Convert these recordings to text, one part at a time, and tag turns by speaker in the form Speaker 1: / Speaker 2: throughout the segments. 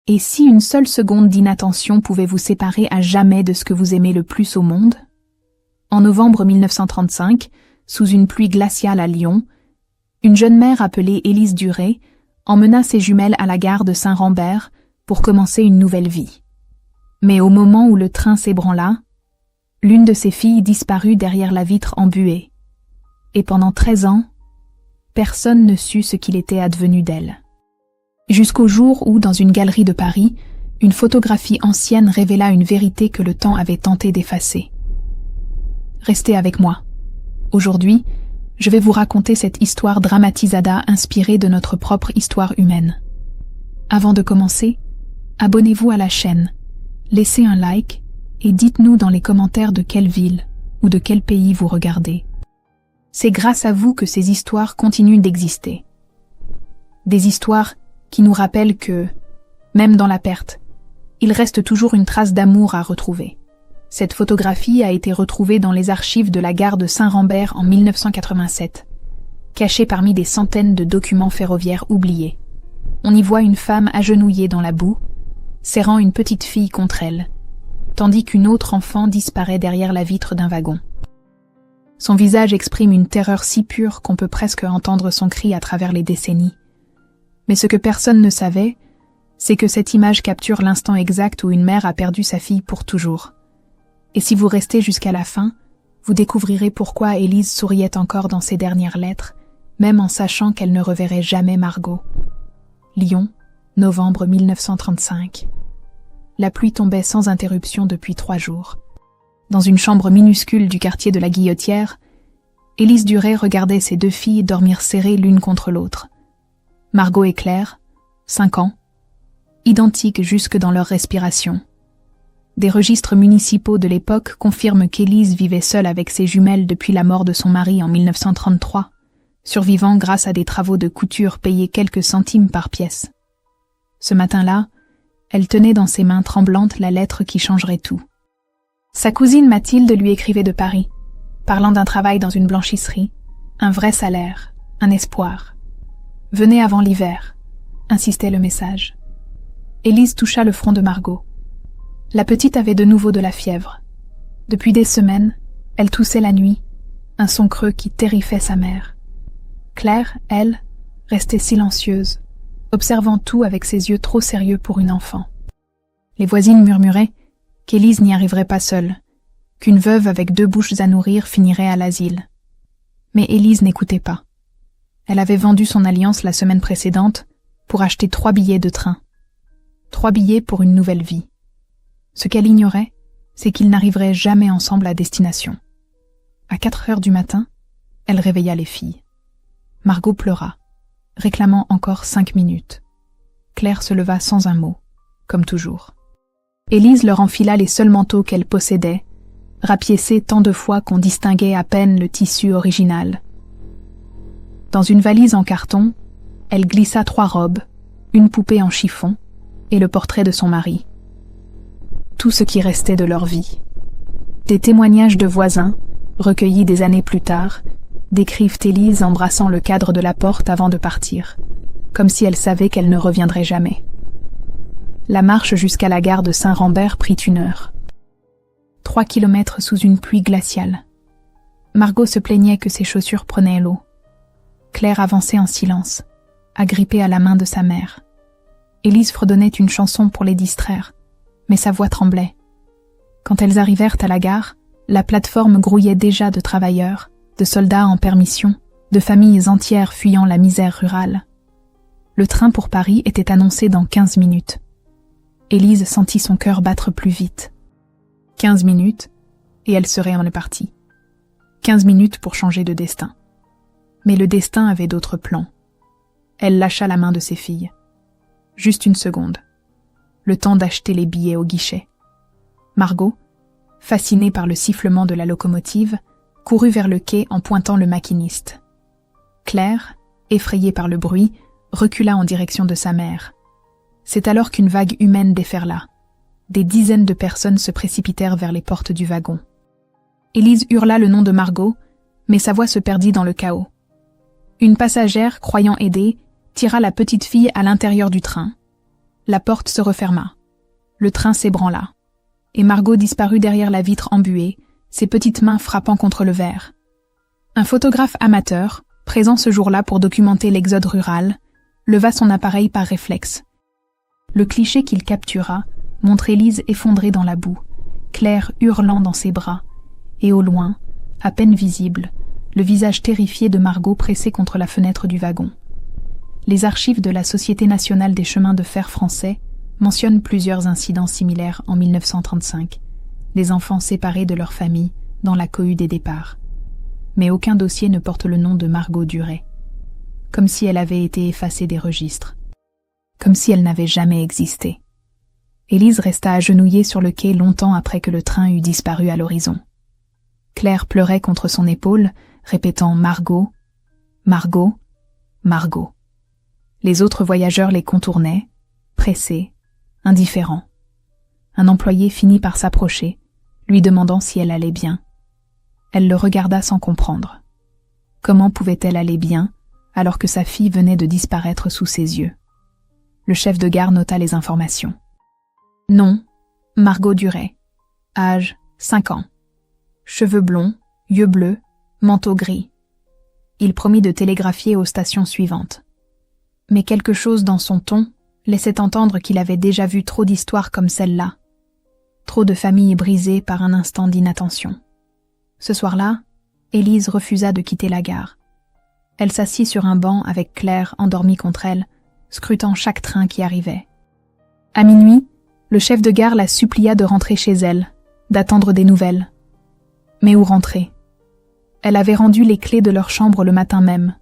Speaker 1: Et si une seule seconde d'inattention pouvait vous séparer à jamais de ce que vous aimez le plus au monde? En novembre 1935, sous une pluie glaciale à Lyon, une jeune mère appelée Élise Duré emmena ses jumelles à la gare de Saint-Rambert pour commencer une nouvelle vie. Mais au moment où le train s'ébranla, l'une de ses filles disparut derrière la vitre embuée. Et pendant 13 ans, personne ne sut ce qu'il était advenu d'elle. Jusqu'au jour où, dans une galerie de Paris, une photographie ancienne révéla une vérité que le temps avait tenté d'effacer. Restez avec moi. Aujourd'hui, je vais vous raconter cette histoire dramatisada inspirée de notre propre histoire humaine. Avant de commencer, abonnez-vous à la chaîne, laissez un like et dites-nous dans les commentaires de quelle ville ou de quel pays vous regardez. C'est grâce à vous que ces histoires continuent d'exister. Des histoires qui nous rappellent que, même dans la perte, il reste toujours une trace d'amour à retrouver. Cette photographie a été retrouvée dans les archives de la gare de Saint-Rambert en 1987, cachée parmi des centaines de documents ferroviaires oubliés. On y voit une femme agenouillée dans la boue, serrant une petite fille contre elle, tandis qu'une autre enfant disparaît derrière la vitre d'un wagon. Son visage exprime une terreur si pure qu'on peut presque entendre son cri à travers les décennies. Mais ce que personne ne savait, c'est que cette image capture l'instant exact où une mère a perdu sa fille pour toujours. Et si vous restez jusqu'à la fin, vous découvrirez pourquoi Élise souriait encore dans ses dernières lettres, même en sachant qu'elle ne reverrait jamais Margot. Lyon, novembre 1935. La pluie tombait sans interruption depuis 3 jours. Dans une chambre minuscule du quartier de la Guillotière, Élise Duré regardait ses 2 filles dormir serrées l'une contre l'autre. Margot et Claire, 5 ans, identiques jusque dans leur respiration. Des registres municipaux de l'époque confirment qu'Élise vivait seule avec ses jumelles depuis la mort de son mari en 1933, survivant grâce à des travaux de couture payés quelques centimes par pièce. Ce matin-là, elle tenait dans ses mains tremblantes la lettre qui changerait tout. Sa cousine Mathilde lui écrivait de Paris, parlant d'un travail dans une blanchisserie, un vrai salaire, un espoir. « Venez avant l'hiver », insistait le message. Élise toucha le front de Margot. La petite avait de nouveau de la fièvre. Depuis des semaines, elle toussait la nuit, un son creux qui terrifiait sa mère. Claire, elle, restait silencieuse, observant tout avec ses yeux trop sérieux pour une enfant. Les voisines murmuraient qu'Élise n'y arriverait pas seule, qu'une veuve avec 2 bouches à nourrir finirait à l'asile. Mais Élise n'écoutait pas. Elle avait vendu son alliance la semaine précédente pour acheter 3 billets de train. 3 billets pour une nouvelle vie. Ce qu'elle ignorait, c'est qu'ils n'arriveraient jamais ensemble à destination. À 4 heures du matin, elle réveilla les filles. Margot pleura, réclamant encore 5 minutes. Claire se leva sans un mot, comme toujours. Élise leur enfila les seuls manteaux qu'elle possédait, rapiécés tant de fois qu'on distinguait à peine le tissu original. Dans une valise en carton, elle glissa 3 robes, une poupée en chiffon et le portrait de son mari. Tout ce qui restait de leur vie. Des témoignages de voisins, recueillis des années plus tard, décrivent Élise embrassant le cadre de la porte avant de partir, comme si elle savait qu'elle ne reviendrait jamais. La marche jusqu'à la gare de Saint-Rambert prit 1 heure. 3 kilomètres sous une pluie glaciale. Margot se plaignait que ses chaussures prenaient l'eau. Claire avançait en silence, agrippée à la main de sa mère. Élise fredonnait une chanson pour les distraire, mais sa voix tremblait. Quand elles arrivèrent à la gare, la plateforme grouillait déjà de travailleurs, de soldats en permission, de familles entières fuyant la misère rurale. Le train pour Paris était annoncé dans 15 minutes. Élise sentit son cœur battre plus vite. 15 minutes, et elle serait en partie. 15 minutes pour changer de destin. Mais le destin avait d'autres plans. Elle lâcha la main de ses filles. Juste 1 seconde. Le temps d'acheter les billets au guichet. Margot, fascinée par le sifflement de la locomotive, courut vers le quai en pointant le maquiniste. Claire, effrayée par le bruit, recula en direction de sa mère. C'est alors qu'une vague humaine déferla. Des dizaines de personnes se précipitèrent vers les portes du wagon. Élise hurla le nom de Margot, mais sa voix se perdit dans le chaos. Une passagère, croyant aider, tira la petite fille à l'intérieur du train. La porte se referma. Le train s'ébranla. Et Margot disparut derrière la vitre embuée, ses petites mains frappant contre le verre. Un photographe amateur, présent ce jour-là pour documenter l'exode rural, leva son appareil par réflexe. Le cliché qu'il captura montre Élise effondrée dans la boue, Claire hurlant dans ses bras, et au loin, à peine visible, le visage terrifié de Margot pressé contre la fenêtre du wagon. Les archives de la Société nationale des chemins de fer français mentionnent plusieurs incidents similaires en 1935, des enfants séparés de leur famille dans la cohue des départs. Mais aucun dossier ne porte le nom de Margot Duret, comme si elle avait été effacée des registres, comme si elle n'avait jamais existé. Élise resta agenouillée sur le quai longtemps après que le train eut disparu à l'horizon. Claire pleurait contre son épaule, répétant « Margot, Margot, Margot ». Les autres voyageurs les contournaient, pressés, indifférents. Un employé finit par s'approcher, lui demandant si elle allait bien. Elle le regarda sans comprendre. Comment pouvait-elle aller bien alors que sa fille venait de disparaître sous ses yeux? Le chef de gare nota les informations. Nom, Margot Duret. Âge, 5 ans. Cheveux blonds, yeux bleus, manteau gris. Il promit de télégraphier aux stations suivantes. Mais quelque chose dans son ton laissait entendre qu'il avait déjà vu trop d'histoires comme celle-là. Trop de familles brisées par un instant d'inattention. Ce soir-là, Élise refusa de quitter la gare. Elle s'assit sur un banc avec Claire endormie contre elle, scrutant chaque train qui arrivait. À minuit, le chef de gare la supplia de rentrer chez elle, d'attendre des nouvelles. Mais où rentrer? Elle avait rendu les clés de leur chambre le matin même.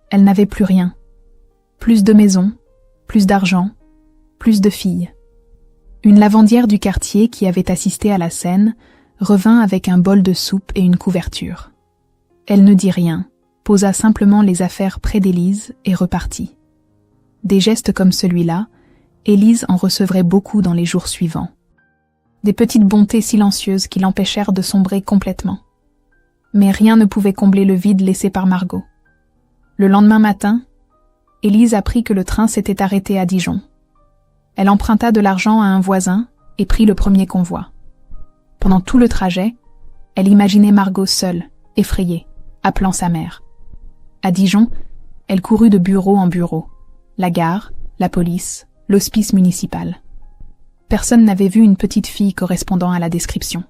Speaker 1: Elle n'avait plus rien. Plus de maison, plus d'argent, plus de filles. Une lavandière du quartier qui avait assisté à la scène revint avec un bol de soupe et une couverture. Elle ne dit rien, posa simplement les affaires près d'Élise et repartit. Des gestes comme celui-là, Élise en recevrait beaucoup dans les jours suivants. Des petites bontés silencieuses qui l'empêchèrent de sombrer complètement. Mais rien ne pouvait combler le vide laissé par Margot. Le lendemain matin, Élise apprit que le train s'était arrêté à Dijon. Elle emprunta de l'argent à un voisin et prit le premier convoi. Pendant tout le trajet, elle imaginait Margot seule, effrayée, appelant sa mère. À Dijon, elle courut de bureau en bureau. La gare, la police, l'hospice municipal. Personne n'avait vu une petite fille correspondant à la description.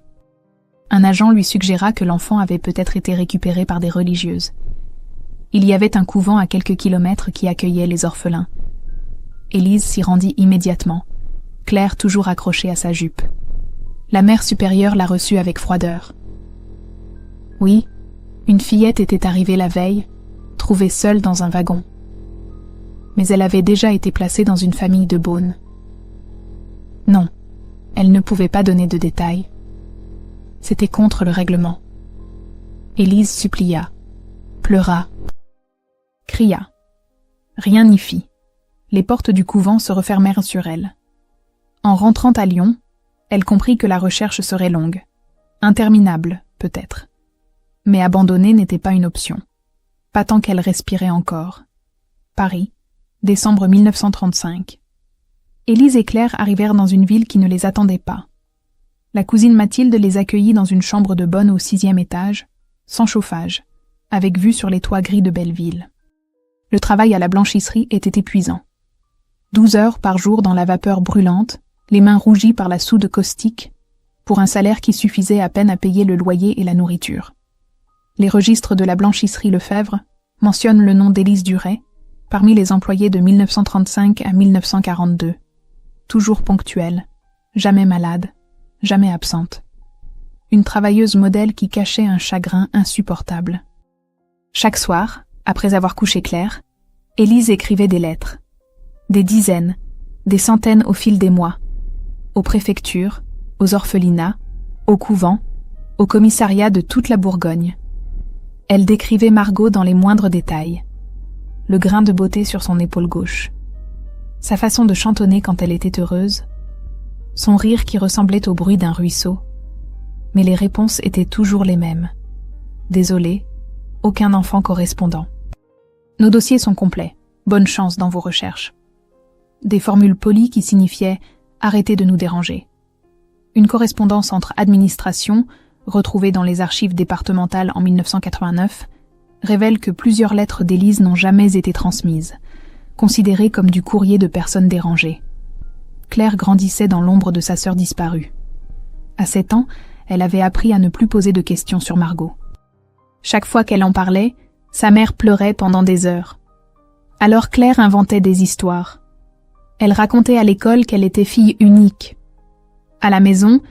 Speaker 1: Un agent lui suggéra que l'enfant avait peut-être été récupéré par des religieuses. Il y avait un couvent à quelques kilomètres qui accueillait les orphelins. Élise s'y rendit immédiatement, Claire toujours accrochée à sa jupe. La mère supérieure la reçut avec froideur. Oui, une fillette était arrivée la veille, trouvée seule dans un wagon. Mais elle avait déjà été placée dans une famille de Beaune. Non, elle ne pouvait pas donner de détails. C'était contre le règlement. Élise supplia, pleura, cria. Rien n'y fit. Les portes du couvent se refermèrent sur elle. En rentrant à Lyon, elle comprit que la recherche serait longue, interminable peut-être. Mais abandonner n'était pas une option. Pas tant qu'elle respirait encore. Paris, décembre 1935. Élise et Claire arrivèrent dans une ville qui ne les attendait pas. La cousine Mathilde les accueillit dans une chambre de bonne au 6e étage, sans chauffage, avec vue sur les toits gris de Belleville. Le travail à la blanchisserie était épuisant. 12 heures par jour dans la vapeur brûlante, les mains rougies par la soude caustique, pour un salaire qui suffisait à peine à payer le loyer et la nourriture. Les registres de la blanchisserie Lefebvre mentionnent le nom d'Élise Duret, parmi les employés de 1935 à 1942. Toujours ponctuelle, jamais malade, jamais absente. Une travailleuse modèle qui cachait un chagrin insupportable. Chaque soir, après avoir couché Claire, Élise écrivait des lettres. Des dizaines, des centaines au fil des mois. Aux préfectures, aux orphelinats, aux couvents, au commissariat de toute la Bourgogne. Elle décrivait Margot dans les moindres détails. Le grain de beauté sur son épaule gauche. Sa façon de chantonner quand elle était heureuse. Son rire qui ressemblait au bruit d'un ruisseau. Mais les réponses étaient toujours les mêmes. Désolé, aucun enfant correspondant. Nos dossiers sont complets. Bonne chance dans vos recherches. des formules polies qui signifiaient « arrêtez de nous déranger ». Une correspondance entre administrations, retrouvée dans les archives départementales en 1989, révèle que plusieurs lettres d'Élise n'ont jamais été transmises, considérées comme du courrier de personnes dérangées. Claire grandissait dans l'ombre de sa sœur disparue. À 7 ans, elle avait appris à ne plus poser de questions sur Margot. Chaque fois qu'elle en parlait, sa mère pleurait pendant des heures. Alors Claire inventait des histoires. Elle racontait à l'école qu'elle était fille unique. À la maison,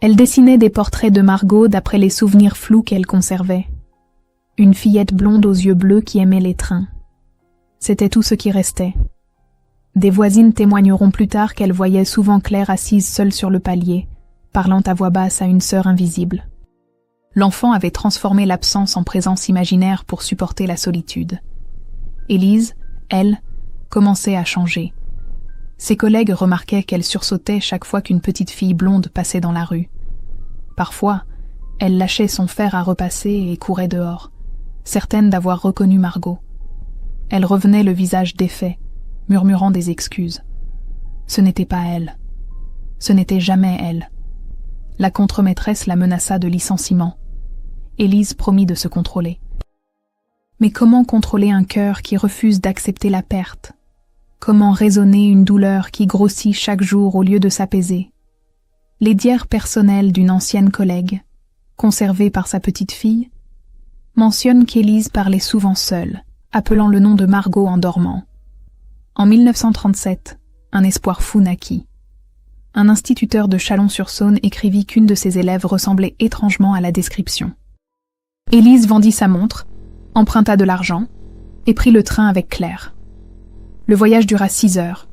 Speaker 1: elle dessinait des portraits de Margot d'après les souvenirs flous qu'elle conservait. Une fillette blonde aux yeux bleus qui aimait les trains. C'était tout ce qui restait. Des voisines témoigneront plus tard qu'elles voyaient souvent Claire assise seule sur le palier, parlant à voix basse à une sœur invisible. L'enfant avait transformé l'absence en présence imaginaire pour supporter la solitude. Élise, elle, commençait à changer. Ses collègues remarquaient qu'elle sursautait chaque fois qu'une petite fille blonde passait dans la rue. Parfois, elle lâchait son fer à repasser et courait dehors, certaine d'avoir reconnu Margot. Elle revenait le visage défait, murmurant des excuses. Ce n'était pas elle. Ce n'était jamais elle. La contremaîtresse la menaça de licenciement. Élise promit de se contrôler. Mais comment contrôler un cœur qui refuse d'accepter la perte? Comment raisonner une douleur qui grossit chaque jour au lieu de s'apaiser? Les dires personnelles d'une ancienne collègue, conservée par sa petite fille, mentionnent qu'Élise parlait souvent seule, appelant le nom de Margot en dormant. En 1937, un espoir fou naquit. Un instituteur de Chalon-sur-Saône écrivit qu'une de ses élèves ressemblait étrangement à la description. Élise vendit sa montre, emprunta de l'argent et prit le train avec Claire. Le voyage dura 6 heures.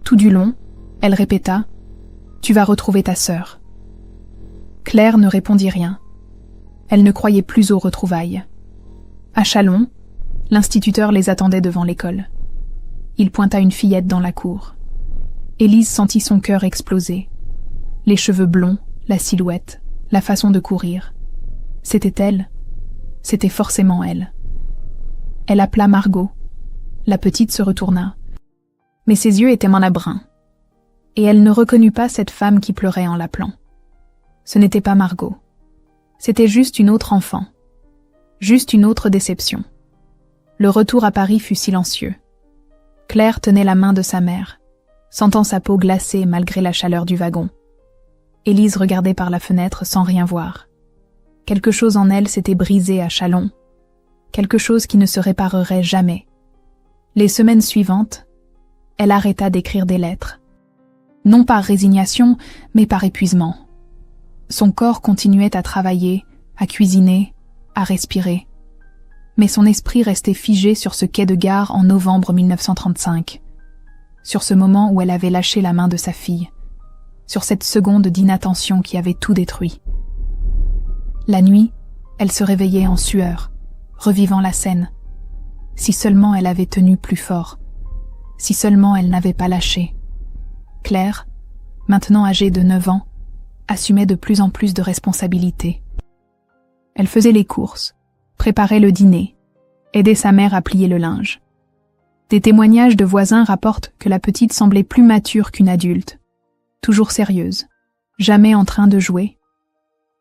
Speaker 1: Tout du long, elle répéta « Tu vas retrouver ta sœur ». Claire ne répondit rien. Elle ne croyait plus aux retrouvailles. À Chalon, l'instituteur les attendait devant l'école. Il pointa une fillette dans la cour. Élise sentit son cœur exploser. Les cheveux blonds, la silhouette, la façon de courir. C'était elle. C'était forcément elle. Elle appela Margot. La petite se retourna. Mais ses yeux étaient bruns. Et elle ne reconnut pas cette femme qui pleurait en l'appelant. Ce n'était pas Margot. C'était juste une autre enfant. Juste une autre déception. Le retour à Paris fut silencieux. Claire tenait la main de sa mère, sentant sa peau glacée malgré la chaleur du wagon. Élise regardait par la fenêtre sans rien voir. Quelque chose en elle s'était brisé à Chalon. Quelque chose qui ne se réparerait jamais. Les semaines suivantes, elle arrêta d'écrire des lettres. Non par résignation, mais par épuisement. Son corps continuait à travailler, à cuisiner, à respirer. Mais son esprit restait figé sur ce quai de gare en novembre 1935. Sur ce moment où elle avait lâché la main de sa fille. Sur cette seconde d'inattention qui avait tout détruit. La nuit, elle se réveillait en sueur, revivant la scène. Si seulement elle avait tenu plus fort. Si seulement elle n'avait pas lâché. Claire, maintenant âgée de 9 ans, assumait de plus en plus de responsabilités. Elle faisait les courses, préparait le dîner, aidait sa mère à plier le linge. Des témoignages de voisins rapportent que la petite semblait plus mature qu'une adulte, toujours sérieuse, jamais en train de jouer.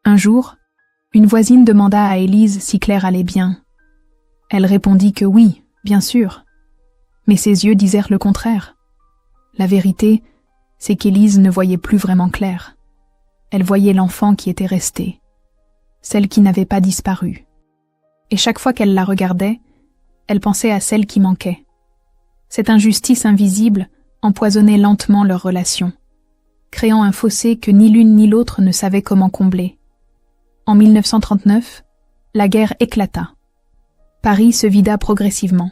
Speaker 1: Un jour, une voisine demanda à Élise si Claire allait bien. Elle répondit que oui, bien sûr. Mais ses yeux disèrent le contraire. La vérité, c'est qu'Élise ne voyait plus vraiment Claire. Elle voyait l'enfant qui était restée, celle qui n'avait pas disparu. Et chaque fois qu'elle la regardait, elle pensait à celle qui manquait. Cette injustice invisible empoisonnait lentement leur relation, créant un fossé que ni l'une ni l'autre ne savait comment combler. En 1939, la guerre éclata. Paris se vida progressivement.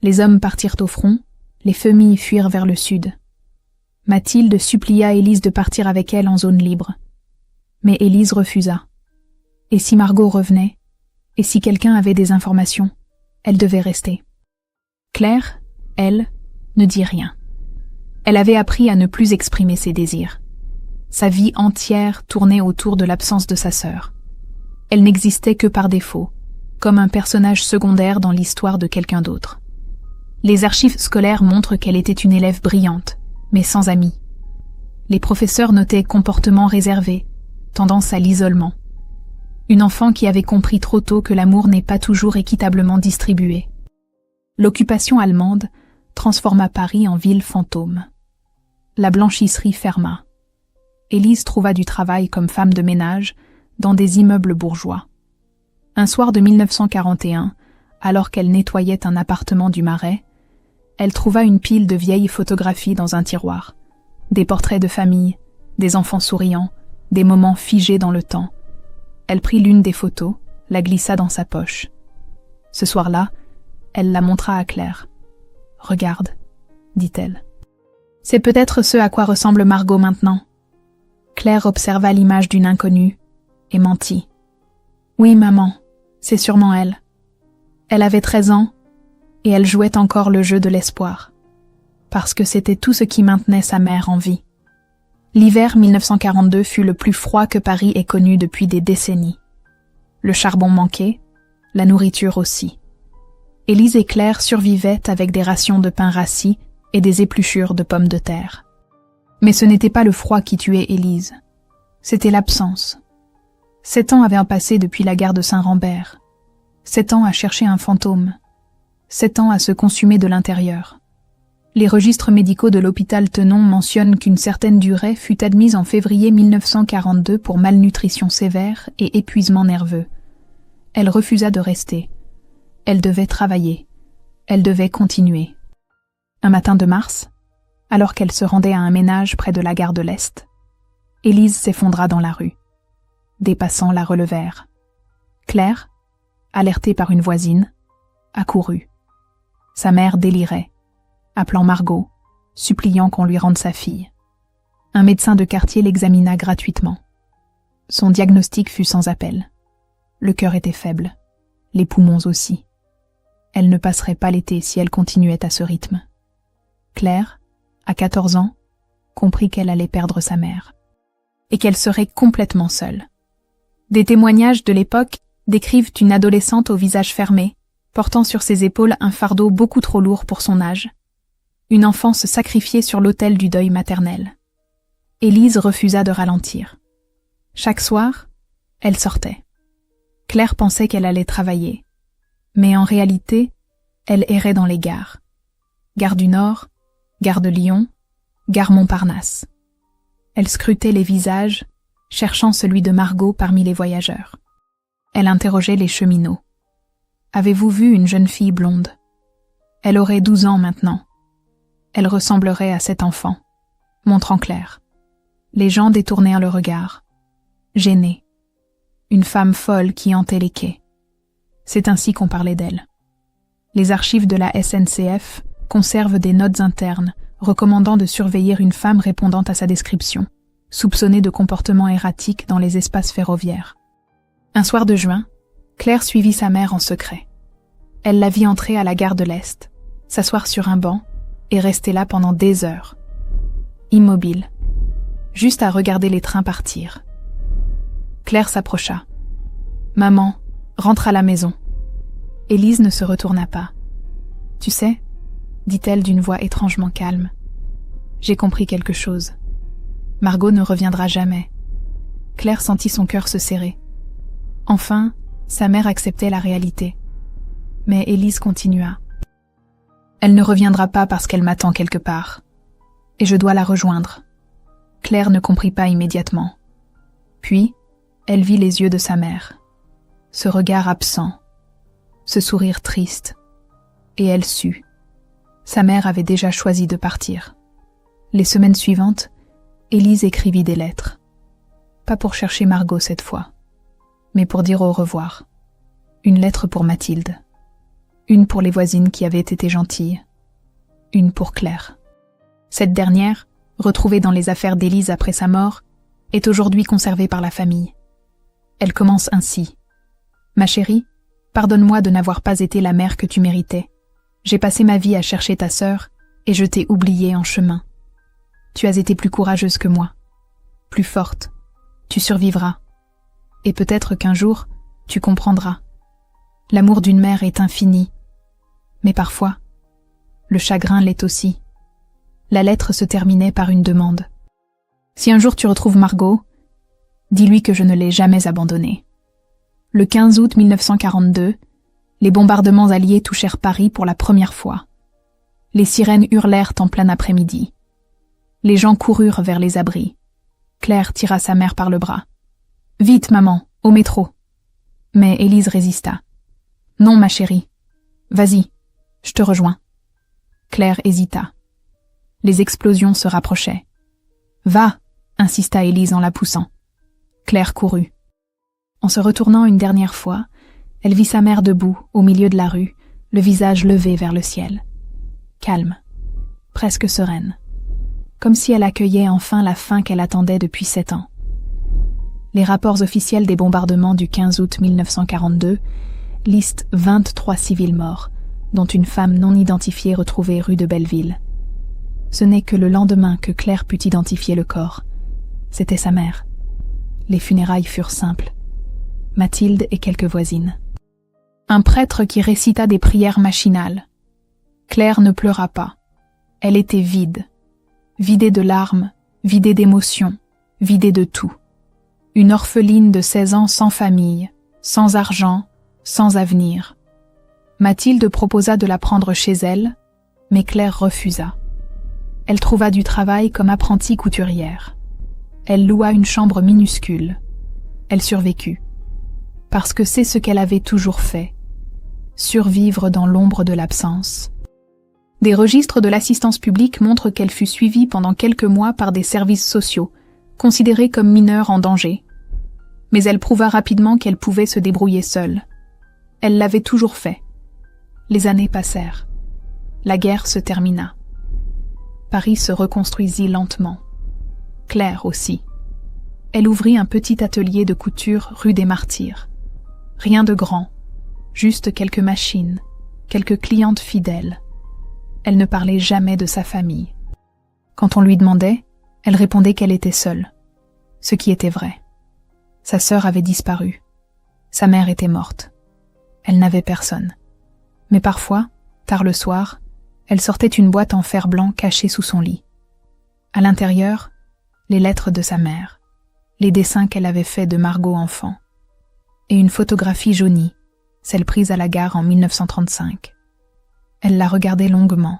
Speaker 1: Les hommes partirent au front, les familles fuirent vers le sud. Mathilde supplia Élise de partir avec elle en zone libre. Mais Élise refusa. Et si Margot revenait, et si quelqu'un avait des informations, elle devait rester. Claire, elle, ne dit rien. Elle avait appris à ne plus exprimer ses désirs. Sa vie entière tournait autour de l'absence de sa sœur. Elle n'existait que par défaut, comme un personnage secondaire dans l'histoire de quelqu'un d'autre. Les archives scolaires montrent qu'elle était une élève brillante, mais sans amis. Les professeurs notaient comportement réservé, tendance à l'isolement. Une enfant qui avait compris trop tôt que l'amour n'est pas toujours équitablement distribué. L'occupation allemande transforma Paris en ville fantôme. La blanchisserie ferma. Élise trouva du travail comme femme de ménage dans des immeubles bourgeois. Un soir de 1941, alors qu'elle nettoyait un appartement du Marais, elle trouva une pile de vieilles photographies dans un tiroir. Des portraits de famille, des enfants souriants, des moments figés dans le temps. Elle prit l'une des photos, la glissa dans sa poche. Ce soir-là, elle la montra à Claire. « Regarde, » dit-elle. « C'est peut-être ce à quoi ressemble Margot maintenant. » Claire observa l'image d'une inconnue et mentit. « Oui, maman, c'est sûrement elle. Elle avait 13 ans et elle jouait encore le jeu de l'espoir, parce que c'était tout ce qui maintenait sa mère en vie. » L'hiver 1942 fut le plus froid que Paris ait connu depuis des décennies. Le charbon manquait, la nourriture aussi. Élise et Claire survivaient avec des rations de pain rassis et des épluchures de pommes de terre. Mais ce n'était pas le froid qui tuait Élise. C'était l'absence. 7 ans avaient passé depuis la gare de Saint-Rambert. 7 ans à chercher un fantôme. 7 ans à se consumer de l'intérieur. Les registres médicaux de l'hôpital Tenon mentionnent qu'une certaine durée fut admise en février 1942 pour malnutrition sévère et épuisement nerveux. Elle refusa de rester. Elle devait travailler. Elle devait continuer. Un matin de mars, alors qu'elle se rendait à un ménage près de la gare de l'Est, Élise s'effondra dans la rue. Des passants la relevèrent. Claire, alertée par une voisine, accourut. Sa mère délirait, appelant Margot, suppliant qu'on lui rende sa fille. Un médecin de quartier l'examina gratuitement. Son diagnostic fut sans appel. Le cœur était faible, les poumons aussi. Elle ne passerait pas l'été si elle continuait à ce rythme. Claire, à 14 ans, comprit qu'elle allait perdre sa mère et qu'elle serait complètement seule. Des témoignages de l'époque décrivent une adolescente au visage fermé, portant sur ses épaules un fardeau beaucoup trop lourd pour son âge. Une enfance sacrifiée sur l'autel du deuil maternel. Élise refusa de ralentir. Chaque soir, elle sortait. Claire pensait qu'elle allait travailler. Mais en réalité, elle errait dans les gares. Gare du Nord, gare de Lyon, gare Montparnasse. Elle scrutait les visages, cherchant celui de Margot parmi les voyageurs. Elle interrogeait les cheminots. « Avez-vous vu une jeune fille blonde ? Elle aurait 12 ans maintenant. Elle ressemblerait à cet enfant, montrant Claire. » Les gens détournèrent le regard, gênés. Une femme folle qui hantait les quais. C'est ainsi qu'on parlait d'elle. Les archives de la SNCF conservent des notes internes recommandant de surveiller une femme répondant à sa description, soupçonnée de comportement erratique dans les espaces ferroviaires. Un soir de juin, Claire suivit sa mère en secret. Elle la vit entrer à la gare de l'Est, s'asseoir sur un banc et rester là pendant des heures. Immobile, juste à regarder les trains partir. Claire s'approcha. « Maman, rentre à la maison. » Élise ne se retourna pas. « Tu sais, » dit-elle d'une voix étrangement calme, « j'ai compris quelque chose. Margot ne reviendra jamais. » Claire sentit son cœur se serrer. Enfin, sa mère acceptait la réalité. Mais Élise continua. « Elle ne reviendra pas parce qu'elle m'attend quelque part. Et je dois la rejoindre. » Claire ne comprit pas immédiatement. Puis, elle vit les yeux de sa mère. Ce regard absent, ce sourire triste. Et elle sut. Sa mère avait déjà choisi de partir. Les semaines suivantes, Élise écrivit des lettres. Pas pour chercher Margot cette fois, mais pour dire au revoir. Une lettre pour Mathilde. Une pour les voisines qui avaient été gentilles. Une pour Claire. Cette dernière, retrouvée dans les affaires d'Élise après sa mort, est aujourd'hui conservée par la famille. Elle commence ainsi. « Ma chérie, pardonne-moi de n'avoir pas été la mère que tu méritais. J'ai passé ma vie à chercher ta sœur et je t'ai oubliée en chemin. Tu as été plus courageuse que moi, plus forte. Tu survivras. Et peut-être qu'un jour, tu comprendras. L'amour d'une mère est infini, mais parfois, Le chagrin l'est aussi. La lettre se terminait par une demande. Si un jour tu retrouves Margot, dis-lui que je ne l'ai jamais abandonnée. Le 15 août 1942, les bombardements alliés touchèrent Paris pour la première fois. Les sirènes hurlèrent en plein après-midi. Les gens coururent vers les abris. Claire tira sa mère par le bras. « Vite, maman, au métro !» Mais Élise résista. « Non, ma chérie. Vas-y, je te rejoins. » Claire hésita. Les explosions se rapprochaient. « Va !» insista Élise en la poussant. Claire courut. En se retournant une dernière fois, elle vit sa mère debout, au milieu de la rue, le visage levé vers le ciel. Calme, presque sereine, comme si elle accueillait enfin la fin qu'elle attendait depuis 7 ans. Les rapports officiels des bombardements du 15 août 1942 listent 23 civils morts, dont une femme non identifiée retrouvée rue de Belleville. Ce n'est que le lendemain que Claire put identifier le corps. C'était sa mère. Les funérailles furent simples. Mathilde et quelques voisines. Un prêtre qui récita des prières machinales. Claire ne pleura pas. Elle était vide. Vidée de larmes, vidée d'émotions, vidée de tout. Une orpheline de 16 ans sans famille, sans argent, sans avenir. Mathilde proposa de la prendre chez elle, mais Claire refusa. Elle trouva du travail comme apprentie couturière. Elle loua une chambre minuscule. Elle survécut. Parce que c'est ce qu'elle avait toujours fait. Survivre dans l'ombre de l'absence. Des registres de l'assistance publique montrent qu'elle fut suivie pendant quelques mois par des services sociaux, considérée comme mineure en danger. Mais elle prouva rapidement qu'elle pouvait se débrouiller seule. Elle l'avait toujours fait. Les années passèrent. La guerre se termina. Paris se reconstruisit lentement. Claire aussi. Elle ouvrit un petit atelier de couture rue des Martyrs. Rien de grand, juste quelques machines, quelques clientes fidèles. Elle ne parlait jamais de sa famille. Quand on lui demandait, elle répondait qu'elle était seule. Ce qui était vrai. Sa sœur avait disparu. Sa mère était morte. Elle n'avait personne. Mais parfois, tard le soir, elle sortait une boîte en fer blanc cachée sous son lit. À l'intérieur, les lettres de sa mère, les dessins qu'elle avait faits de Margot enfant, et une photographie jaunie, celle prise à la gare en 1935. Elle la regardait longuement,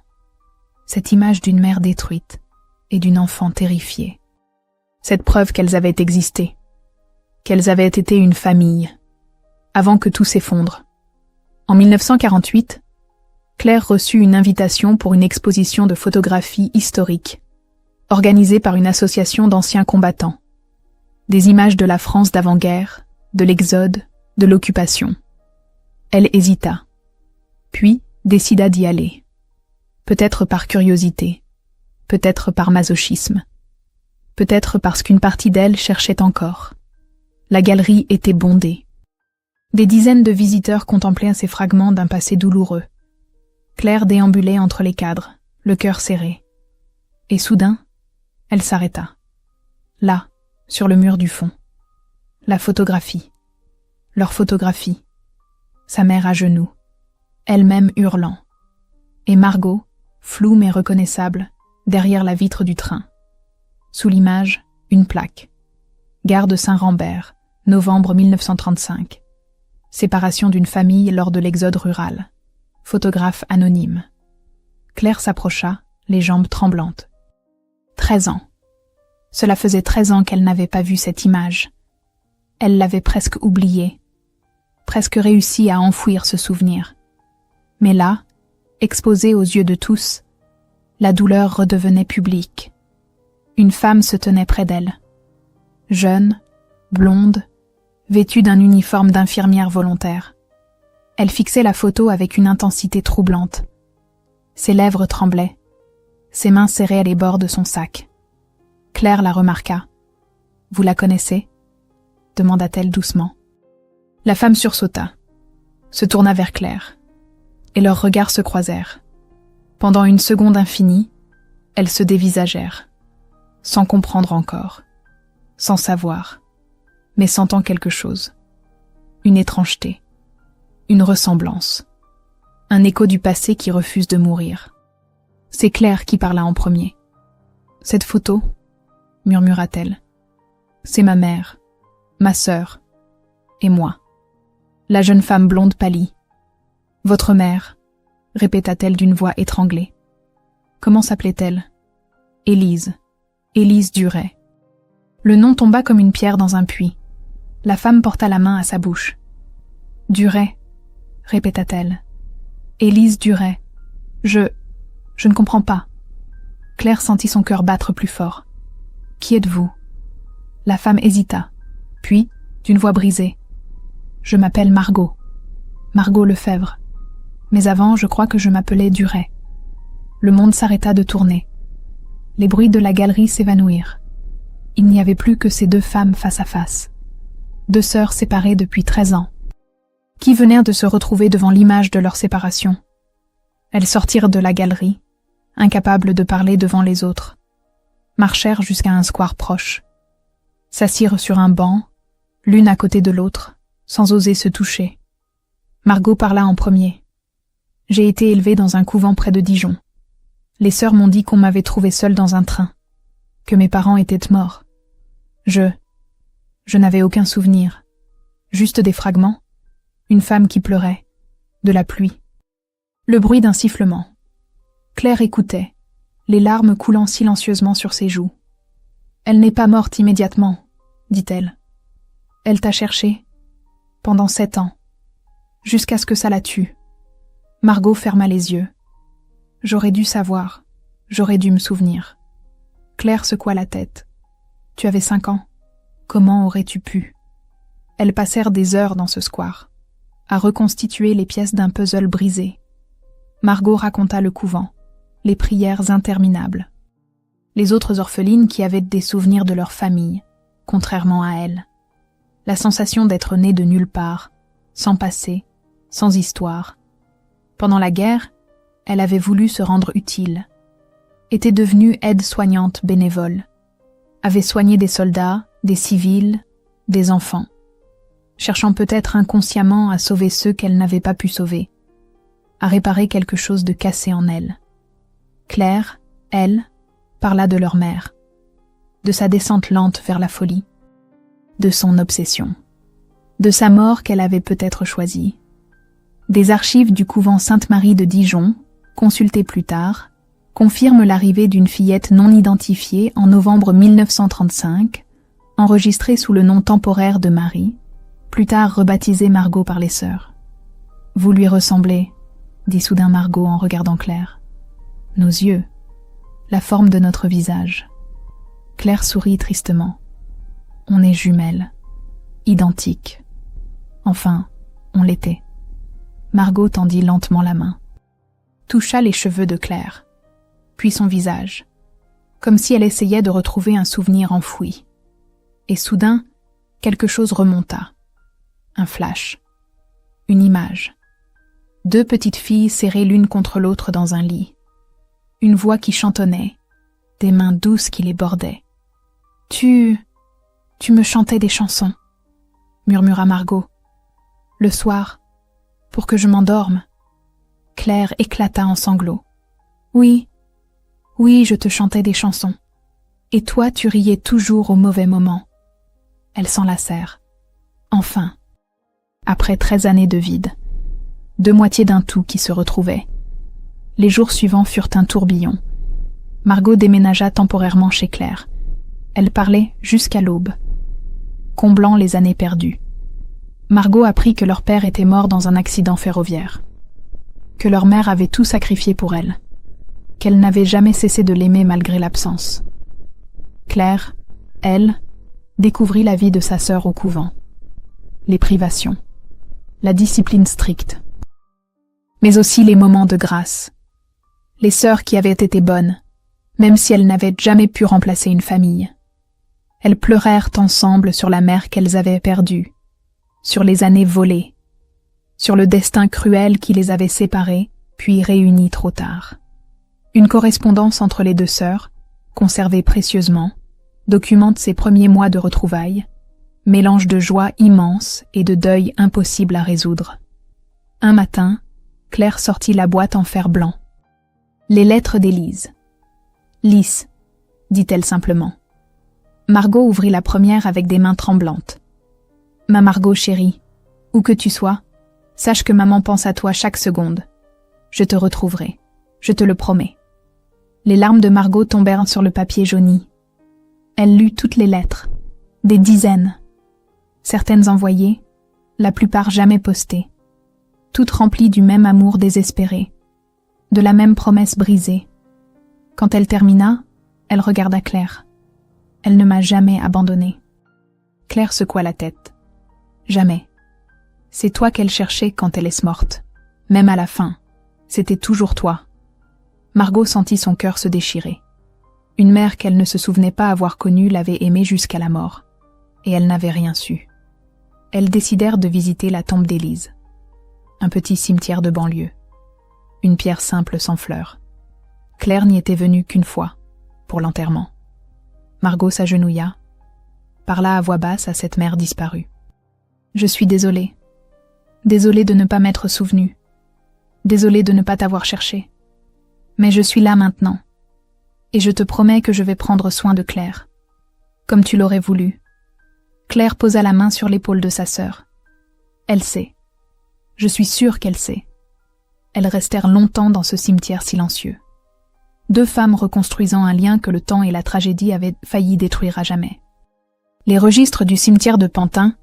Speaker 1: cette image d'une mère détruite et d'une enfant terrifiée. Cette preuve qu'elles avaient existé, qu'elles avaient été une famille, avant que tout s'effondre. En 1948, Claire reçut une invitation pour une exposition de photographie historique, organisée par une association d'anciens combattants. Des images de la France d'avant-guerre, de l'exode, de l'occupation. Elle hésita, puis décida d'y aller. Peut-être par curiosité, peut-être par masochisme, peut-être parce qu'une partie d'elle cherchait encore. La galerie était bondée. Des dizaines de visiteurs contemplaient ces fragments d'un passé douloureux. Claire déambulait entre les cadres, le cœur serré. Et soudain, elle s'arrêta. Là, sur le mur du fond. La photographie. Leur photographie. Sa mère à genoux. Elle-même hurlant. Et Margot, floue mais reconnaissable, derrière la vitre du train. Sous l'image, une plaque. Gare de Saint-Rambert, novembre 1935. Séparation d'une famille lors de l'exode rural. Photographe anonyme. Claire s'approcha, les jambes tremblantes. 13 ans. Cela faisait 13 ans qu'elle n'avait pas vu cette image. Elle l'avait presque oubliée, presque réussi à enfouir ce souvenir. Mais là, exposée aux yeux de tous, la douleur redevenait publique. Une femme se tenait près d'elle. Jeune, blonde, vêtue d'un uniforme d'infirmière volontaire. Elle fixait la photo avec une intensité troublante. Ses lèvres tremblaient. Ses mains serraient les bords de son sac. Claire la remarqua. « Vous la connaissez ?» demanda-t-elle doucement. La femme sursauta, se tourna vers Claire, et leurs regards se croisèrent. Pendant une seconde infinie, elles se dévisagèrent, sans comprendre encore, sans savoir, mais sentant quelque chose. Une étrangeté, une ressemblance, un écho du passé qui refuse de mourir. C'est Claire qui parla en premier. « Cette photo, murmura-t-elle, c'est ma mère, ma sœur et moi. » La jeune femme blonde pâlit. « Votre mère » répéta-t-elle d'une voix étranglée. Comment s'appelait-elle? Élise. Élise Duret. Le nom tomba comme une pierre dans un puits. La femme porta la main à sa bouche. Duret, répéta-t-elle. Élise Duret. Je ne comprends pas. Claire sentit son cœur battre plus fort. Qui êtes-vous? La femme hésita, puis, d'une voix brisée. Je m'appelle Margot. Margot Lefebvre. Mais avant, je crois que je m'appelais Duret. Le monde s'arrêta de tourner. Les bruits de la galerie s'évanouirent. Il n'y avait plus que ces deux femmes face à face. Deux sœurs séparées depuis 13 ans, qui venaient de se retrouver devant l'image de leur séparation. Elles sortirent de la galerie, incapables de parler devant les autres, marchèrent jusqu'à un square proche, s'assirent sur un banc, l'une à côté de l'autre, sans oser se toucher. Margot parla en premier. « J'ai été élevée dans un couvent près de Dijon. Les sœurs m'ont dit qu'on m'avait trouvée seule dans un train, que mes parents étaient morts. Je n'avais aucun souvenir, juste des fragments, une femme qui pleurait, de la pluie. Le bruit d'un sifflement. Claire écoutait, les larmes coulant silencieusement sur ses joues. « Elle n'est pas morte immédiatement, » dit-elle. « Elle t'a cherché, pendant 7 ans, jusqu'à ce que ça la tue. » Margot ferma les yeux. « J'aurais dû savoir, j'aurais dû me souvenir. » Claire secoua la tête. « Tu avais 5 ans. Comment aurais-tu pu ?» Elles passèrent des heures dans ce square, à reconstituer les pièces d'un puzzle brisé. Margot raconta le couvent, les prières interminables. Les autres orphelines qui avaient des souvenirs de leur famille, contrairement à elle. La sensation d'être née de nulle part, sans passé, sans histoire. Pendant la guerre, elle avait voulu se rendre utile. Était devenue aide-soignante bénévole. Avait soigné des soldats, des civils, des enfants. Cherchant peut-être inconsciemment à sauver ceux qu'elle n'avait pas pu sauver. À réparer quelque chose de cassé en elle. Claire, elle, parla de leur mère. De sa descente lente vers la folie. De son obsession. De sa mort qu'elle avait peut-être choisie. Des archives du couvent Sainte-Marie de Dijon, consultées plus tard, confirment l'arrivée d'une fillette non identifiée en novembre 1935, enregistrée sous le nom temporaire de Marie, plus tard rebaptisée Margot par les sœurs. « Vous lui ressemblez », dit soudain Margot en regardant Claire. « Nos yeux, la forme de notre visage. » Claire sourit tristement. « On est jumelles, identiques. Enfin, on l'était. » Margot tendit lentement la main. Toucha les cheveux de Claire, puis son visage, comme si elle essayait de retrouver un souvenir enfoui. Et soudain, quelque chose remonta. Un flash. Une image. 2 petites filles serrées l'une contre l'autre dans un lit. Une voix qui chantonnait, des mains douces qui les bordaient. « Tu me chantais des chansons, » murmura Margot. « Le soir, pour que je m'endorme. » Claire éclata en sanglots. « Oui, je te chantais des chansons. Et toi, tu riais toujours au mauvais moment. » Elles s'enlacèrent. Enfin, après 13 années de vide, 2 moitiés d'un tout qui se retrouvaient. Les jours suivants furent un tourbillon. Margot déménagea temporairement chez Claire. Elle parlait jusqu'à l'aube, comblant les années perdues. Margot apprit que leur père était mort dans un accident ferroviaire, que leur mère avait tout sacrifié pour elle, qu'elle n'avait jamais cessé de l'aimer malgré l'absence. Claire, elle, découvrit la vie de sa sœur au couvent. Les privations, la discipline stricte, mais aussi les moments de grâce. Les sœurs qui avaient été bonnes, même si elles n'avaient jamais pu remplacer une famille. Elles pleurèrent ensemble sur la mère qu'elles avaient perdue, sur les années volées, sur le destin cruel qui les avait séparées, puis réunies trop tard. Une correspondance entre les 2 sœurs, conservée précieusement, documente ces premiers mois de retrouvailles, mélange de joie immense et de deuil impossible à résoudre. Un matin, Claire sortit la boîte en fer blanc. Les lettres d'Élise. Lys, dit-elle simplement. Margot ouvrit la première avec des mains tremblantes. Ma Margot chérie, où que tu sois, sache que maman pense à toi chaque seconde. Je te retrouverai, je te le promets. Les larmes de Margot tombèrent sur le papier jauni. Elle lut toutes les lettres, des dizaines. Certaines envoyées, la plupart jamais postées. Toutes remplies du même amour désespéré, de la même promesse brisée. Quand elle termina, elle regarda Claire. Elle ne m'a jamais abandonnée. Claire secoua la tête. Jamais. C'est toi qu'elle cherchait quand elle est morte. Même à la fin. C'était toujours toi. Margot sentit son cœur se déchirer. Une mère qu'elle ne se souvenait pas avoir connue l'avait aimée jusqu'à la mort. Et elle n'avait rien su. Elles décidèrent de visiter la tombe d'Élise. Un petit cimetière de banlieue. Une pierre simple sans fleurs. Claire n'y était venue qu'une fois, pour l'enterrement. Margot s'agenouilla, parla à voix basse à cette mère disparue. Je suis désolée. Désolée de ne pas m'être souvenue. Désolée de ne pas t'avoir cherché. Mais je suis là maintenant. Et je te promets que je vais prendre soin de Claire. Comme tu l'aurais voulu. Claire posa la main sur l'épaule de sa sœur. Elle sait. Je suis sûre qu'elle sait. Elles restèrent longtemps dans ce cimetière silencieux. Deux femmes reconstruisant un lien que le temps et la tragédie avaient failli détruire à jamais. Les registres du cimetière de Pantin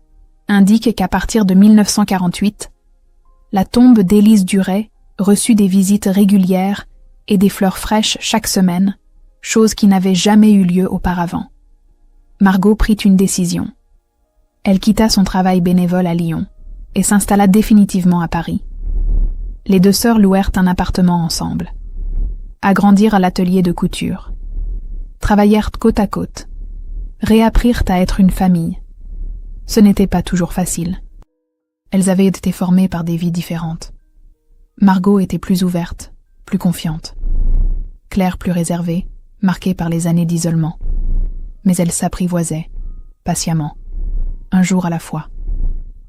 Speaker 1: indiquent qu'à partir de 1948, la tombe d'Élise Duret reçut des visites régulières et des fleurs fraîches chaque semaine, chose qui n'avait jamais eu lieu auparavant. Margot prit une décision. Elle quitta son travail bénévole à Lyon et s'installa définitivement à Paris. Les deux sœurs louèrent un appartement ensemble. Agrandirent l'atelier de couture. Travaillèrent côte à côte. Réapprirent à être une famille. Ce n'était pas toujours facile. Elles avaient été formées par des vies différentes. Margot était plus ouverte, plus confiante. Claire plus réservée, marquée par les années d'isolement. Mais elles s'apprivoisaient, patiemment, un jour à la fois.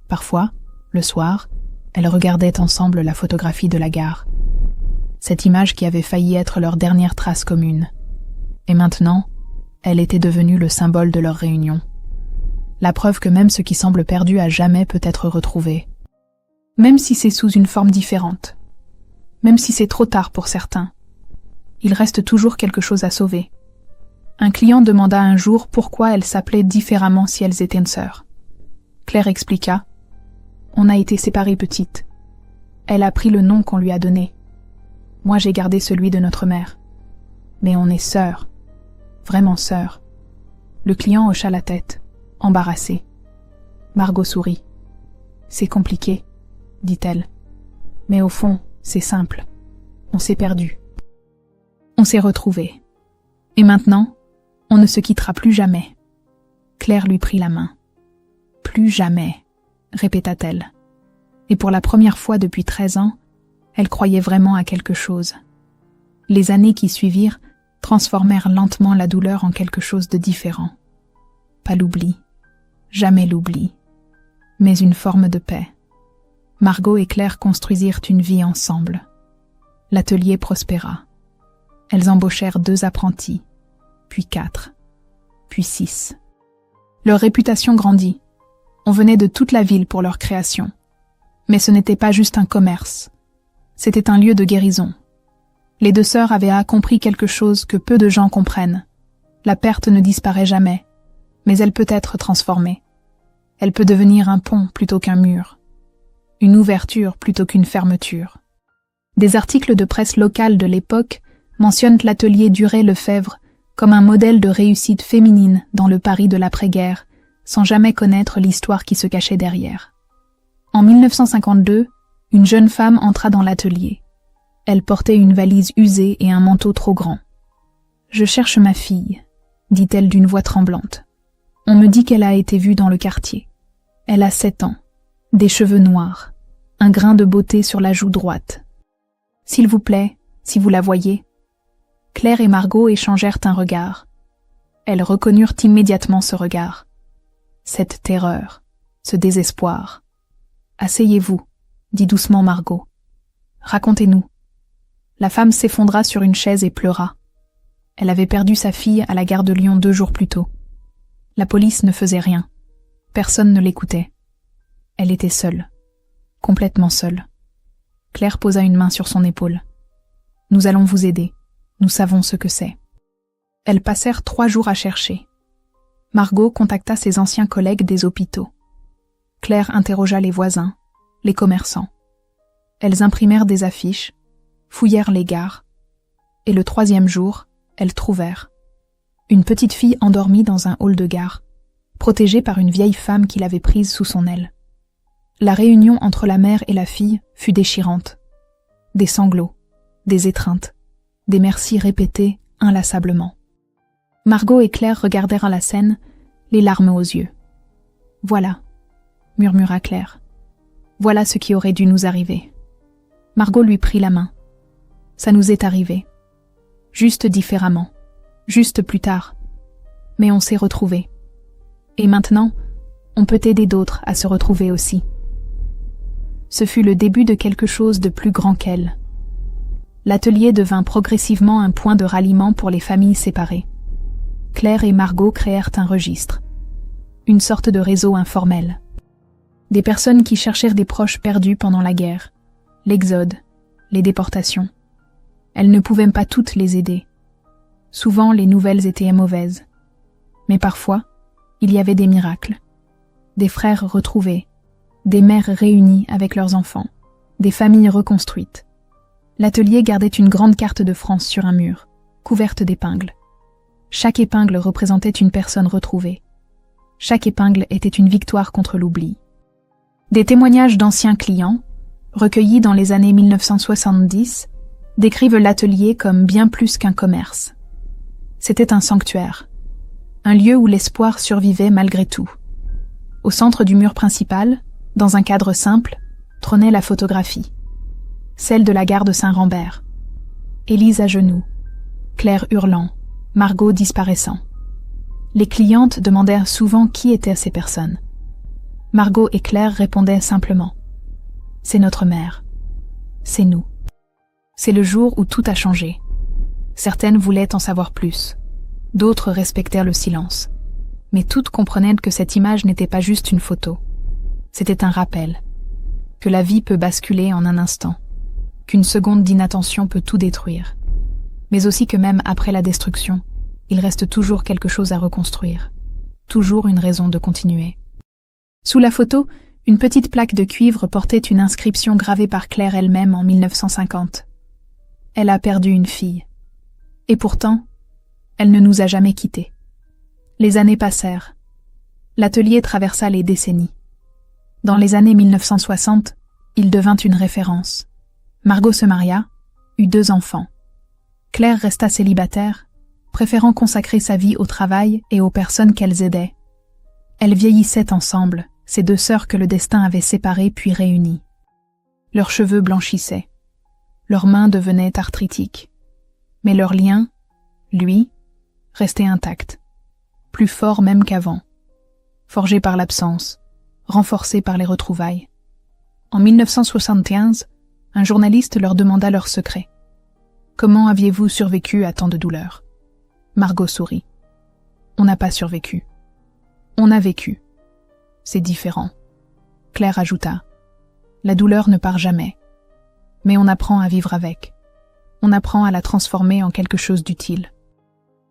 Speaker 1: Parfois, le soir, elles regardaient ensemble la photographie de la gare. Cette image qui avait failli être leur dernière trace commune. Et maintenant, elle était devenue le symbole de leur réunion. La preuve que même ce qui semble perdu à jamais peut être retrouvé. Même si c'est sous une forme différente. Même si c'est trop tard pour certains. Il reste toujours quelque chose à sauver. Un client demanda un jour pourquoi elles s'appelaient différemment si elles étaient une sœur. Claire expliqua. On a été séparées petites. Elle a pris le nom qu'on lui a donné. Moi j'ai gardé celui de notre mère. Mais on est sœurs. Vraiment sœurs. Le client hocha la tête, embarrassé. Margot sourit. C'est compliqué, dit-elle. Mais au fond, c'est simple. On s'est perdu. On s'est retrouvés. Et maintenant, on ne se quittera plus jamais. Claire lui prit la main. Plus jamais, répéta-t-elle. Et pour la première fois depuis 13 ans, elle croyait vraiment à quelque chose. Les années qui suivirent transformèrent lentement la douleur en quelque chose de différent. Pas l'oubli, jamais l'oubli, mais une forme de paix. Margot et Claire construisirent une vie ensemble. L'atelier prospéra. Elles embauchèrent 2 apprentis, puis 4, puis 6. Leur réputation grandit. On venait de toute la ville pour leur création. Mais ce n'était pas juste un commerce. C'était un lieu de guérison. Les 2 sœurs avaient compris quelque chose que peu de gens comprennent. La perte ne disparaît jamais, mais elle peut être transformée. Elle peut devenir un pont plutôt qu'un mur. Une ouverture plutôt qu'une fermeture. Des articles de presse locale de l'époque mentionnent l'atelier Duret-Lefebvre comme un modèle de réussite féminine dans le Paris de l'après-guerre, sans jamais connaître l'histoire qui se cachait derrière. En 1952, une jeune femme entra dans l'atelier. Elle portait une valise usée et un manteau trop grand. « Je cherche ma fille », dit-elle d'une voix tremblante. « On me dit qu'elle a été vue dans le quartier. Elle a 7 ans, des cheveux noirs, un grain de beauté sur la joue droite. S'il vous plaît, si vous la voyez. » Claire et Margot échangèrent un regard. Elles reconnurent immédiatement ce regard. Cette terreur, ce désespoir. « Asseyez-vous », dit doucement Margot. « Racontez-nous. » La femme s'effondra sur une chaise et pleura. Elle avait perdu sa fille à la gare de Lyon 2 jours plus tôt. La police ne faisait rien. Personne ne l'écoutait. Elle était seule. Complètement seule. Claire posa une main sur son épaule. « Nous allons vous aider. Nous savons ce que c'est. » Elles passèrent 3 jours à chercher. Margot contacta ses anciens collègues des hôpitaux. Claire interrogea les voisins, les commerçants. Elles imprimèrent des affiches, fouillèrent les gares. Et le 3e jour, elles trouvèrent une petite fille endormie dans un hall de gare, protégée par une vieille femme qui l'avait prise sous son aile. La réunion entre la mère et la fille fut déchirante. Des sanglots, des étreintes, des merci répétés inlassablement. Margot et Claire regardèrent la scène, les larmes aux yeux. « Voilà », murmura Claire. « Voilà ce qui aurait dû nous arriver. » Margot lui prit la main. « Ça nous est arrivé. Juste différemment. Juste plus tard. Mais on s'est retrouvés. Et maintenant, on peut aider d'autres à se retrouver aussi. » Ce fut le début de quelque chose de plus grand qu'elle. L'atelier devint progressivement un point de ralliement pour les familles séparées. Claire et Margot créèrent un registre. Une sorte de réseau informel. Des personnes qui cherchèrent des proches perdus pendant la guerre, l'exode, les déportations. Elles ne pouvaient pas toutes les aider. Souvent, les nouvelles étaient mauvaises. Mais parfois, il y avait des miracles. Des frères retrouvés, des mères réunies avec leurs enfants, des familles reconstruites. L'atelier gardait une grande carte de France sur un mur, couverte d'épingles. Chaque épingle représentait une personne retrouvée. Chaque épingle était une victoire contre l'oubli. Des témoignages d'anciens clients, recueillis dans les années 1970, décrivent l'atelier comme bien plus qu'un commerce. C'était un sanctuaire, un lieu où l'espoir survivait malgré tout. Au centre du mur principal, dans un cadre simple, trônait la photographie, celle de la gare de Saint-Rambert. Élise à genoux, Claire hurlant, Margot disparaissant. Les clientes demandèrent souvent qui étaient ces personnes. Margot et Claire répondaient simplement « C'est notre mère. C'est nous. » C'est le jour où tout a changé. Certaines voulaient en savoir plus. D'autres respectèrent le silence. Mais toutes comprenaient que cette image n'était pas juste une photo. C'était un rappel. Que la vie peut basculer en un instant. Qu'une seconde d'inattention peut tout détruire. Mais aussi que même après la destruction, il reste toujours quelque chose à reconstruire. Toujours une raison de continuer. Sous la photo, une petite plaque de cuivre portait une inscription gravée par Claire elle-même en 1950. Elle a perdu une fille. Et pourtant, elle ne nous a jamais quittés. Les années passèrent. L'atelier traversa les décennies. Dans les années 1960, il devint une référence. Margot se maria, eut 2 enfants. Claire resta célibataire, préférant consacrer sa vie au travail et aux personnes qu'elles aidaient. Elles vieillissaient ensemble, ces 2 sœurs que le destin avait séparées puis réunies. Leurs cheveux blanchissaient. Leurs mains devenaient arthritiques. Mais leur lien, lui, restait intact. Plus fort même qu'avant. Forgé par l'absence, renforcé par les retrouvailles. En 1975, un journaliste leur demanda leur secret. « Comment aviez-vous survécu à tant de douleurs ?» Margot sourit. « On n'a pas survécu. On a vécu. C'est différent. » Claire ajouta. « La douleur ne part jamais. Mais on apprend à vivre avec. On apprend à la transformer en quelque chose d'utile.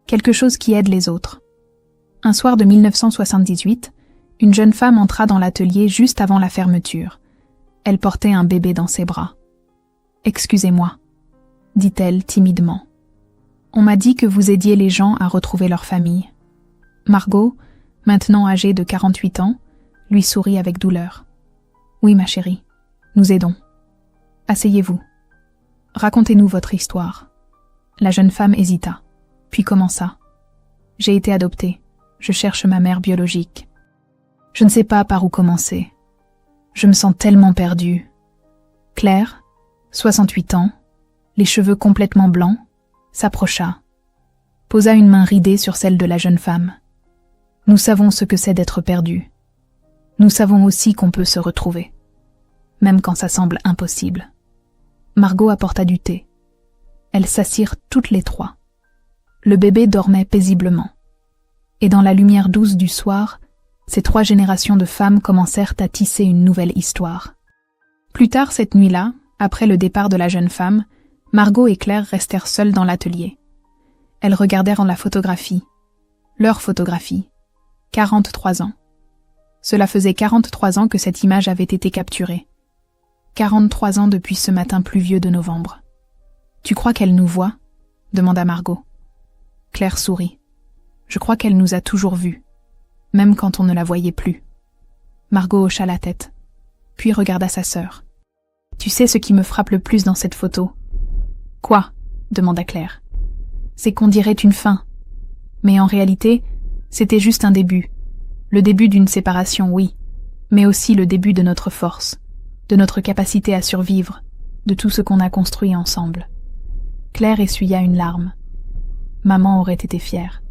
Speaker 1: Quelque chose qui aide les autres. » Un soir de 1978, une jeune femme entra dans l'atelier juste avant la fermeture. Elle portait un bébé dans ses bras. « Excusez-moi, » dit-elle timidement. « On m'a dit que vous aidiez les gens à retrouver leur famille. » Margot, maintenant âgée de 48 ans, lui sourit avec douleur. « Oui, ma chérie, nous aidons. Asseyez-vous. Racontez-nous votre histoire. » La jeune femme hésita, puis commença. « J'ai été adoptée. Je cherche ma mère biologique. Je ne sais pas par où commencer. Je me sens tellement perdue. » Claire, 68 ans, les cheveux complètement blancs, s'approcha, posa une main ridée sur celle de la jeune femme. « Nous savons ce que c'est d'être perdu. Nous savons aussi qu'on peut se retrouver, même quand ça semble impossible. » Margot apporta du thé. Elles s'assirent toutes les trois. Le bébé dormait paisiblement. Et dans la lumière douce du soir, ces 3 générations de femmes commencèrent à tisser une nouvelle histoire. Plus tard cette nuit-là, après le départ de la jeune femme, Margot et Claire restèrent seules dans l'atelier. Elles regardèrent en la photographie. Leur photographie. 43 ans. Cela faisait 43 ans que cette image avait été capturée. 43 ans depuis ce matin pluvieux de novembre. « Tu crois qu'elle nous voit ?» demanda Margot. Claire sourit. « Je crois qu'elle nous a toujours vus, même quand on ne la voyait plus. » Margot hocha la tête, puis regarda sa sœur. « Tu sais ce qui me frappe le plus dans cette photo ?»« Quoi ?» demanda Claire. « C'est qu'on dirait une fin. Mais en réalité, c'était juste un début. Le début d'une séparation, oui, mais aussi le début de notre force, de notre capacité à survivre, de tout ce qu'on a construit ensemble. » Claire essuya une larme. Maman aurait été fière.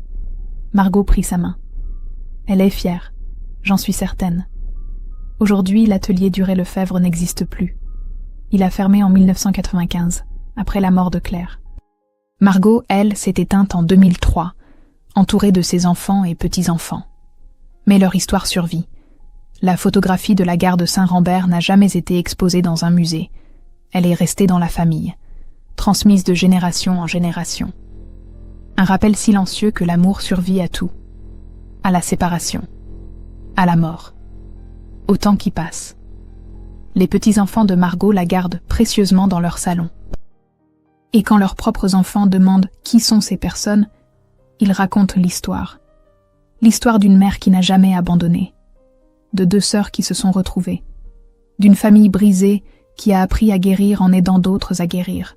Speaker 1: Margot prit sa main. Elle est fière, j'en suis certaine. Aujourd'hui, l'atelier Duret-Lefebvre n'existe plus. Il a fermé en 1995, après la mort de Claire. Margot, elle, s'est éteinte en 2003, entourée de ses enfants et petits-enfants. Mais leur histoire survit. La photographie de la gare de Saint-Rambert n'a jamais été exposée dans un musée. Elle est restée dans la famille, transmise de génération en génération. Un rappel silencieux que l'amour survit à tout. À la séparation. À la mort. Au temps qui passe. Les petits-enfants de Margot la gardent précieusement dans leur salon. Et quand leurs propres enfants demandent qui sont ces personnes, ils racontent l'histoire. L'histoire d'une mère qui n'a jamais abandonné. De 2 sœurs qui se sont retrouvées. D'une famille brisée qui a appris à guérir en aidant d'autres à guérir.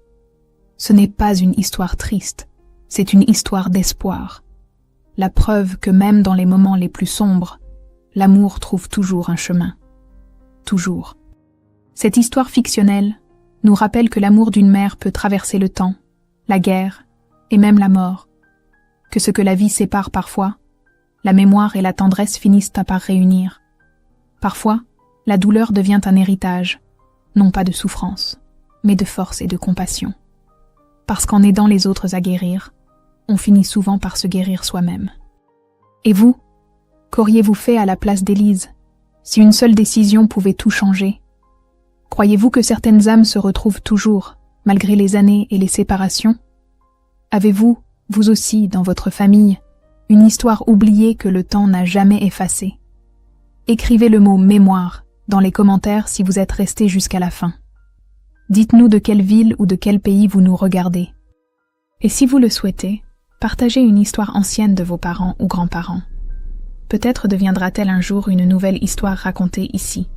Speaker 1: Ce n'est pas une histoire triste, c'est une histoire d'espoir. La preuve que même dans les moments les plus sombres, l'amour trouve toujours un chemin. Toujours. Cette histoire fictionnelle nous rappelle que l'amour d'une mère peut traverser le temps, la guerre et même la mort. Que ce que la vie sépare parfois, la mémoire et la tendresse finissent par réunir. Parfois, la douleur devient un héritage, non pas de souffrance, mais de force et de compassion. Parce qu'en aidant les autres à guérir, on finit souvent par se guérir soi-même. Et vous, qu'auriez-vous fait à la place d'Élise, si une seule décision pouvait tout changer? Croyez-vous que certaines âmes se retrouvent toujours, malgré les années et les séparations? Avez-vous, vous aussi, dans votre famille, une histoire oubliée que le temps n'a jamais effacée? Écrivez le mot « mémoire » dans les commentaires si vous êtes resté jusqu'à la fin. Dites-nous de quelle ville ou de quel pays vous nous regardez. Et si vous le souhaitez, partagez une histoire ancienne de vos parents ou grands-parents. Peut-être deviendra-t-elle un jour une nouvelle histoire racontée ici.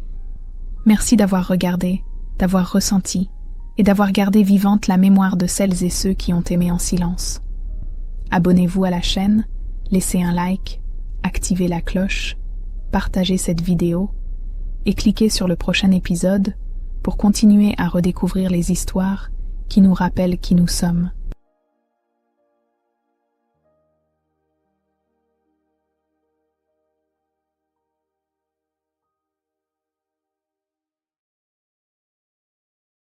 Speaker 1: Merci d'avoir regardé, d'avoir ressenti et d'avoir gardé vivante la mémoire de celles et ceux qui ont aimé en silence. Abonnez-vous à la chaîne, laissez un like, activez la cloche, partagez cette vidéo et cliquez sur le prochain épisode pour continuer à redécouvrir les histoires qui nous rappellent qui nous sommes.